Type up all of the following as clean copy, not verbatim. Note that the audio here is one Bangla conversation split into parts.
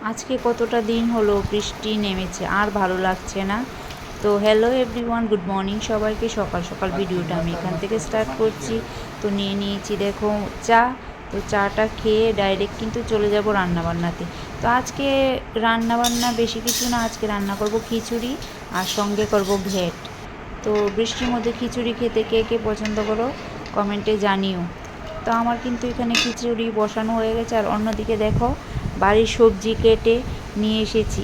আজকে কতটা দিন হলো বৃষ্টি নেমেছে, আর ভালো লাগছে না। তো হ্যালো এভরিওয়ান, গুড মর্নিং সবাইকে। সকাল সকাল ভিডিওটা আমি এখান থেকে স্টার্ট করছি। তো নিয়ে নিয়েছি দেখো চা। তো চাটা খেয়ে ডাইরেক্ট কিন্তু চলে যাব রান্নাবান্নাতে। তো আজকে রান্নাবান্না বেশি কিছু না, আজকে রান্না করব খিচুড়ি আর সঙ্গে করব ঘেট। তো বৃষ্টির মধ্যে খিচুড়ি খেতে কে কে পছন্দ করো কমেন্টে জানিও। তো আমার কিন্তু এখানে খিচুড়ি বসানো হয়ে গেছে। আর অন্যদিকে দেখো বাড়ির সবজি কেটে নিয়ে এসেছি।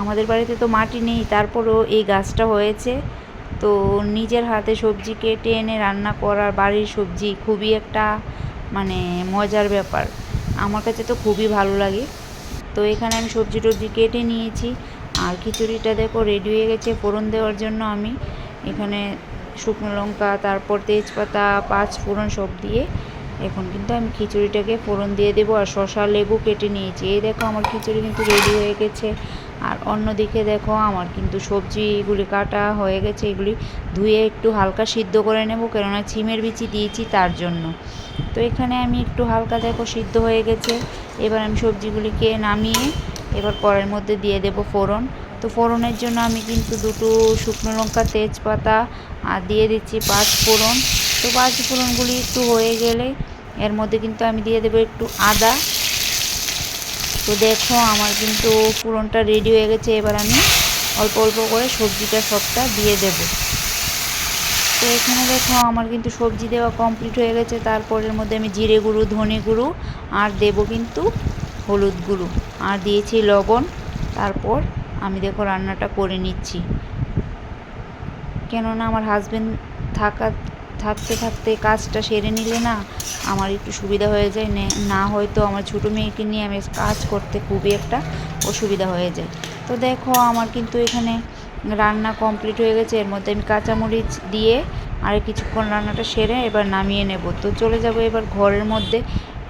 আমাদের বাড়িতে তো মাটি নেই, তারপরেও এই গাছটা হয়েছে। তো নিজের হাতে সবজি কেটে এনে রান্না করার, বাড়ির সবজি খুবই একটা মানে মজার ব্যাপার। আমার কাছে তো খুবই ভালো লাগে। তো এখানে আমি সবজি টবজি কেটে নিয়েছি। আর খিচুড়িটা দেখো রেডি হয়ে গেছে। ফোড়ন দেওয়ার জন্য আমি এখানে শুকনো লঙ্কা, তারপর তেজপাতা, পাঁচ ফোড়ন সব দিয়ে এখন কিন্তু আমি খিচুড়িটাকে ফোড়ন দিয়ে দেবো। আর শসা লেবু কেটে নিয়েছি। এই দেখো আমার খিচুড়ি কিন্তু রেডি হয়ে গেছে। আর অন্যদিকে দেখো আমার কিন্তু সবজিগুলি কাটা হয়ে গেছে। এগুলি ধুয়ে একটু হালকা সিদ্ধ করে নেব, কেননা ছিমের বিচি দিয়েছি তার জন্য। তো এখানে আমি একটু হালকা দেখো সিদ্ধ হয়ে গেছে। এবার আমি সবজিগুলিকে নামিয়ে এবার কড়াইয়ের মধ্যে দিয়ে দেব ফোড়ন। তো ফোড়নের জন্য আমি কিন্তু দুটো শুকনো লঙ্কা, তেজপাতা আর দিয়ে দিচ্ছি পাঁচ ফোড়ন। তো পাঁচ ফোড়নগুলি একটু হয়ে গেলে এর মধ্যে কিন্তু আমি দিয়ে দেবো একটু আদা। তো দেখো আমার কিন্তু ফোড়নটা রেডি হয়ে গেছে। এবার আমি অল্প অল্প করে সবজিটা সবটা দিয়ে দেব। তো এখানে দেখো আমার কিন্তু সবজি দেওয়া কমপ্লিট হয়ে গেছে। তারপরের মধ্যে আমি জিরে গুঁড়ো, ধনে গুঁড়ো আর দেবো কিন্তু হলুদ গুঁড়ো আর দিয়েছি লবণ। তারপর আমি দেখো রান্নাটা করে নিচ্ছি, কেননা আমার হাজবেন্ড থাকতে থাকতে কাজটা সেরে নিলে না আমার একটু সুবিধা হয়ে যায়। না হয়তো আমার ছোটো মেয়েকে নিয়ে আমি কাজ করতে খুবই একটা অসুবিধা হয়ে যায়। তো দেখো আমার কিন্তু এখানে রান্না কমপ্লিট হয়ে গেছে। এর মধ্যে আমি কাঁচামরিচ দিয়ে আর কিছুক্ষণ রান্নাটা সেরে এবার নামিয়ে নেব। তো চলে যাব এবার ঘরের মধ্যে।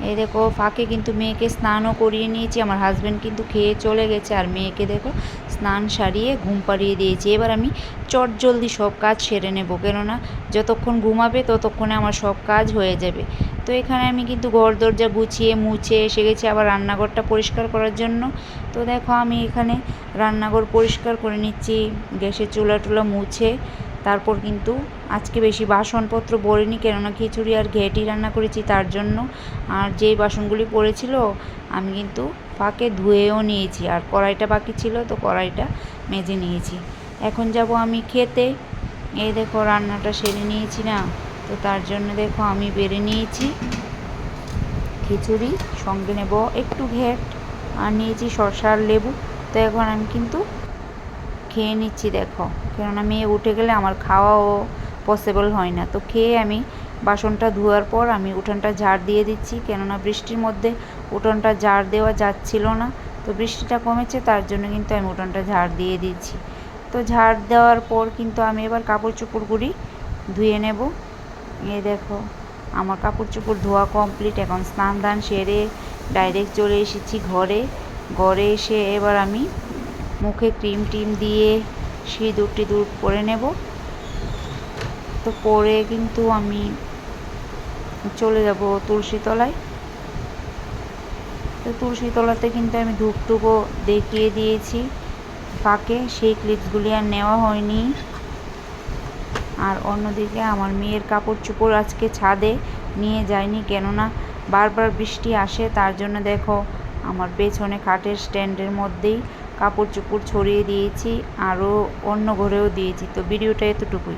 এই দেখো ফাঁকে কিন্তু মেয়েকে স্নানও করিয়ে নিয়েছি। আমার হাজব্যান্ড কিন্তু খেয়ে চলে গেছে। আর মেয়েকে দেখো স্নান সারিয়ে ঘুম পাড়িয়ে দিয়েছি। এবার আমি চটজলদি সব কাজ সেরে নেব, কেননা যতক্ষণ ঘুমাবে ততক্ষণে আমার সব কাজ হয়ে যাবে। তো এখানে আমি কিন্তু ঘর দরজা গুছিয়ে মুছে এসে গেছি আবার রান্নাঘরটা পরিষ্কার করার জন্য। তো দেখো আমি এখানে রান্নাঘর পরিষ্কার করে নিচ্ছি, গ্যাসের চুলা টুলা মুছে। তারপর কিন্তু আজকে বেশি বাসনপত্র ভরিনি, কেননা খিচুড়ি আর ঘেঁটি রান্না করেছি তার জন্য। আর যেই বাসনগুলি পড়েছিল আমি কিন্তু ফাঁকে ধুয়েও নিয়েছি। আর কড়াইটা বাকি ছিল, তো কড়াইটা মেজে নিয়েছি। এখন যাব আমি খেতে। এই দেখো রান্নাটা সেরে নিয়েছি না, তো তার জন্য দেখো আমি বেড়ে নিয়েছি খিচুড়ি, সঙ্গে নেব একটু ঘেঁট আর নিয়েছি শসা আর লেবু। তো এখন আমি কিন্তু খেয়ে নিচ্ছি দেখো, কেননা মেয়ে উঠে গেলে আমার খাওয়াও পসিবল হয় না। তো খেয়ে আমি বাসনটা ধোয়ার পর আমি উঠোনটা ঝাড় দিয়ে দিচ্ছি, কেননা বৃষ্টির মধ্যে উঠোনটা ঝাড় দেওয়া যাচ্ছিল না। তো বৃষ্টিটা কমেছে তার জন্য কিন্তু আমি উঠোনটা ঝাড় দিয়ে দিচ্ছি। তো ঝাড় দেওয়ার পর কিন্তু আমি এবার কাপড় চোপড়গুলি ধুয়ে নেব। এই দেখো আমার কাপড় চোপড় ধোয়া কমপ্লিট। এখন স্নান দান সেরে ডাইরেক্ট চলে এসেছি ঘরে। ঘরে এসে এবার আমি মুখে ক্রিম টিম দিয়ে সিঁদুর টিঁদুর পরে নেব। তো পরে কিন্তু আমি চলে যাব তুলসী তলায়। তো তুলসী তলাতে কিন্তু আমি ধূপ টুপও দেখিয়ে দিয়েছি ফাঁকে, সেই ক্লিপসগুলি আর নেওয়া হয়নি। আর অন্যদিকে আমার মেয়ের কাপড় চোপড় আজকে ছাদে নিয়ে যায়নি, কেননা বারবার বৃষ্টি আসে। তার জন্য দেখো আমার পেছনে খাটের স্ট্যান্ডের মধ্যেই কাপড় চোপড় ছড়িয়ে দিয়েছি, আরও অন্য ঘরেও দিয়েছি। তো ভিডিওটা এতটুকুই।